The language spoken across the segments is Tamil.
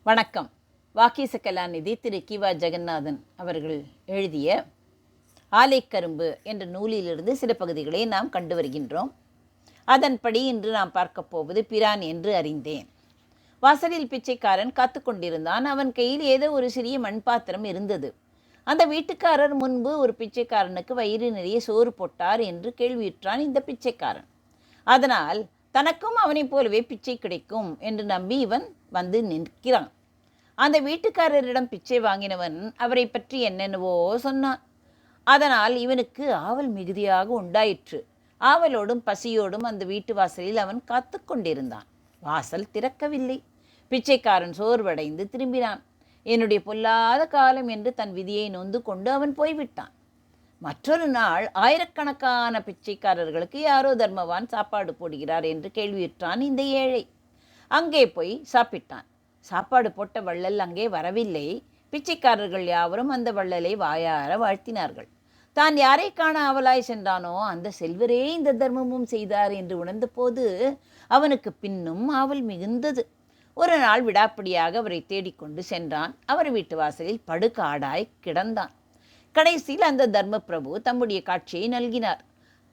வணக்கம். வாக்கீச கலாநிதி திரு கிவா ஜெகநாதன் அவர்கள் எழுதிய ஆலைக்கரும்பு என்ற நூலிலிருந்து சில பகுதிகளை நாம் கண்டு வருகின்றோம். அதன்படி இன்று நாம் பார்க்க போவது பிரான் என்று அறிந்தேன். வாசலில் பிச்சைக்காரன் காத்து கொண்டிருந்தான். அவன் கையில் ஏதோ ஒரு சிறிய மண்பாத்திரம் இருந்தது. அந்த வீட்டுக்காரர் முன்பு ஒரு பிச்சைக்காரனுக்கு வயிறு நிறைய சோறு போட்டார் என்று கேள்வியுற்றான் இந்த பிச்சைக்காரன். அதனால் தனக்கும் அவனைப் போலவே பிச்சை கிடைக்கும் என்று நம்பி இவன் வந்து நிற்கிறான். அந்த வீட்டுக்காரரிடம் பிச்சை வாங்கினவன் அவரை பற்றி என்னென்னவோ சொன்னான். அதனால் இவனுக்கு ஆவல் மிகுதியாக உண்டாயிற்று. ஆவலோடும் பசியோடும் அந்த வீட்டு வாசலில் அவன் காத்து கொண்டிருந்தான். வாசல் திறக்கவில்லை. பிச்சைக்காரன் சோர்வடைந்து திரும்பினான். என்னுடைய பொல்லாத காலம் என்று தன் விதியை நொந்து கொண்டு அவன் போய்விட்டான். மற்றொரு நாள் ஆயிரக்கணக்கான பிச்சைக்காரர்களுக்கு யாரோ தர்மவான் சாப்பாடு போடுகிறார் என்று கேள்வியுற்றான் இந்த ஏழை. அங்கே போய் சாப்பிட்டான். சாப்பாடு போட்ட வள்ளல் அங்கே வரவில்லை. பிச்சைக்காரர்கள் யாவரும் அந்த வள்ளலை வாயார வாழ்த்தினார்கள். தான் யாரை காண ஆவலாய் சென்றானோ அந்த செல்வரே இந்த தர்மமும் செய்தார் என்று உணர்ந்த போது அவனுக்கு பின்னும் ஆவல் மிகுந்தது. ஒரு நாள் விடாப்பிடியாக அவரை தேடிக்கொண்டு சென்றான். அவர் வீட்டு வாசலில் படுகாடாய் கிடந்தான். கடைசியில் அந்த தர்ம பிரபு தம்முடைய காட்சியை நல்கினார்.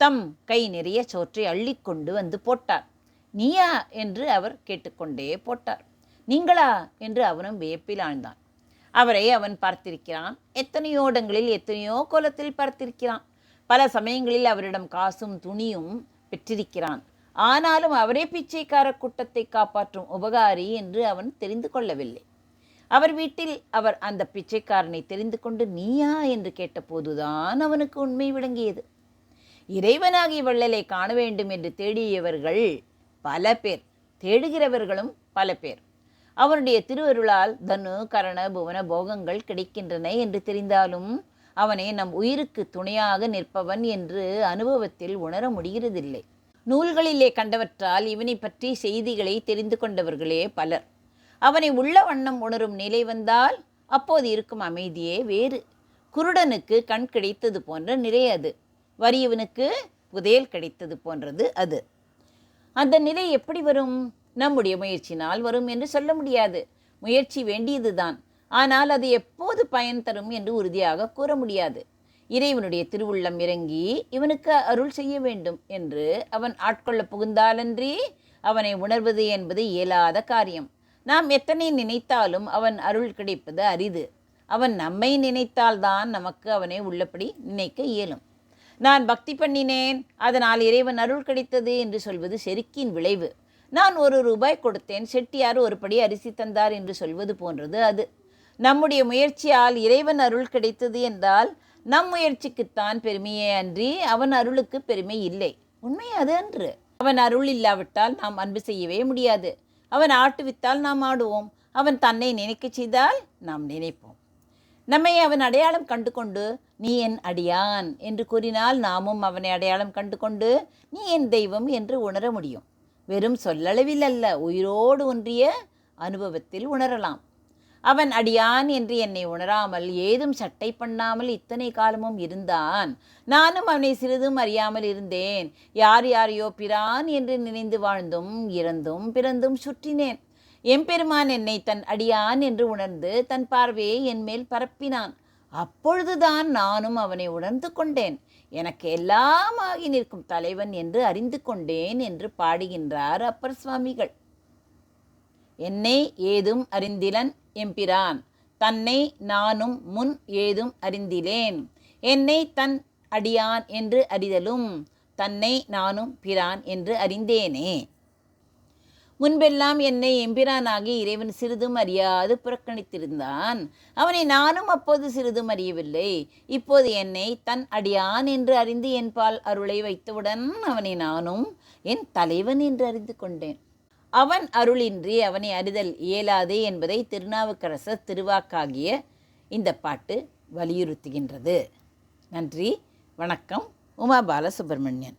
தம் கை நிறைய சோற்றை அள்ளி கொண்டு வந்து போட்டார். நீயா என்று அவர் கேட்டுக்கொண்டே போட்டார். நீங்களா என்று அவனும் வியப்பில் ஆழ்ந்தான். அவரை அவன் பார்த்திருக்கிறான். எத்தனையோ இடங்களில் எத்தனையோ கோலத்தில் பார்த்திருக்கிறான். பல சமயங்களில் அவரிடம் காசும் துணியும் பெற்றிருக்கிறான். ஆனாலும் அவரே பிச்சைக்கார கூட்டத்தை காப்பாற்றும் உபகாரி என்று அவன் தெரிந்து கொள்ளவில்லை. அவர் வீட்டில் அவர் அந்த பிச்சைக்காரனை தெரிந்து கொண்டு நீயா என்று கேட்டபோதுதான் அவனுக்கு உண்மை விளங்கியது. இறைவனாகிய வள்ளலை காண வேண்டும் என்று தேடியவர்கள் பல பேர், தேடுகிறவர்களும் பல பேர். அவனுடைய திருவருளால் தனு கரண புவன போகங்கள் கிடைக்கின்றன என்று தெரிந்தாலும் அவனை நம் உயிருக்கு துணையாக நிற்பவன் என்று அனுபவத்தில் உணர முடிகிறதில்லை. நூல்களிலே கண்டவற்றால் இவனை பற்றி செய்திகளை தெரிந்து கொண்டவர்களே பலர். அவனை உள்ள வண்ணம் உணரும் நிலை வந்தால் அப்போது இருக்கும் அமைதியே வேறு. குருடனுக்கு கண் கிடைத்தது போன்ற நிலை அது. வறியவனுக்கு புதையல் கிடைத்தது போன்றது அது. அந்த நிலை எப்படி வரும்? நம்முடைய முயற்சினால் வரும் என்று சொல்ல முடியாது. முயற்சி வேண்டியதுதான். ஆனால் அது எப்போது பயன் தரும் என்று உறுதியாக கூற முடியாது. இறைவனுடைய திருவுள்ளம் இறங்கி இவனுக்கு அருள் செய்ய வேண்டும் என்று அவன் ஆட்கொள்ள புகுந்தாலன்றி அவனை உணர்வது என்பது இயலாத காரியம். நாம் எத்தனை நினைத்தாலும் அவன் அருள் கிடைப்பது அரிது. அவன் நம்மை நினைத்தால்தான் நமக்கு அவனை உள்ளபடி நினைக்க இயலும். நான் பக்தி பண்ணினேன், அதனால் இறைவன் அருள் கிடைத்தது என்று சொல்வது செருக்கின் விளைவு. நான் 1 ரூபாய் கொடுத்தேன், செட்டியார் ஒரு படி அரிசி தந்தார் என்று சொல்வது போன்றது அது. நம்முடைய முயற்சியால் இறைவன் அருள் கிடைத்தது என்றால் நம் முயற்சிக்குத்தான் பெருமையே அன்றி அவன் அருளுக்கு பெருமை இல்லை. உண்மை அது அன்று. அவன் அருள் இல்லாவிட்டால் நாம் அன்பு செய்யவே முடியாது. அவன் ஆட்டுவித்தால் நாம் ஆடுவோம். அவன் தன்னை நினைக்க செய்தால் நாம் நினைப்போம். நம்மை அவன் அடையாளம் கண்டு கொண்டு நீ என் அடியான் என்று கூறினால் நாமும் அவனை அடையாளம் கண்டு கொண்டு நீ என் தெய்வம் என்று உணர முடியும். வெறும் சொல்லளவில் அல்ல, உயிரோடு ஒன்றிய அனுபவத்தில் உணரலாம். அவன் அடியான் என்று என்னை உணராமல் ஏதும் சட்டை பண்ணாமல் இத்தனை காலமும் இருந்தான். நானும் அவனை சிறிதும் அறியாமல் இருந்தேன். யார் யாரையோ பிரான் என்று நினைந்து வாழ்ந்தும் இறந்தும் பிறந்தும் சுற்றினேன். எம்பெருமான் என்னை தன் அடியான் என்று உணர்ந்து தன் பார்வையை என் மேல் பரப்பினான். அப்பொழுதுதான் நானும் அவனை உணர்ந்து கொண்டேன். எனக்கு எல்லாமாகி நிற்கும் தலைவன் என்று அறிந்து கொண்டேன் என்று பாடுகின்றார் அப்பர் சுவாமிகள். என்னை ஏதும் அறிந்திலன் எம்பிரான், தன்னை நானும் முன் ஏதும் அறிந்திலேன். என்னை தன் அடியான் என்று அறிதலும் தன்னை நானும் பிரான் என்று அறிந்தேனே. முன்பெல்லாம் என்னை எம்பிரானாகி இறைவன் சிறிதும் அறியாது புறக்கணித்திருந்தான். அவனை நானும் அப்போது சிறிதும் அறியவில்லை. இப்போது என்னை தன் அடியான் என்று அறிந்து என் பால் அருளை வைத்தவுடன் அவனை நானும் என் தலைவன் என்று அறிந்து கொண்டேன். அவன் அருளின்றி அவனை அறிதல் இயலாதே என்பதை திருநாவுக்கரசர் திருவாக்காகிய இந்த பாட்டு வலியுறுத்துகின்றது. நன்றி, வணக்கம். உமா பாலசுப்ரமணியன்.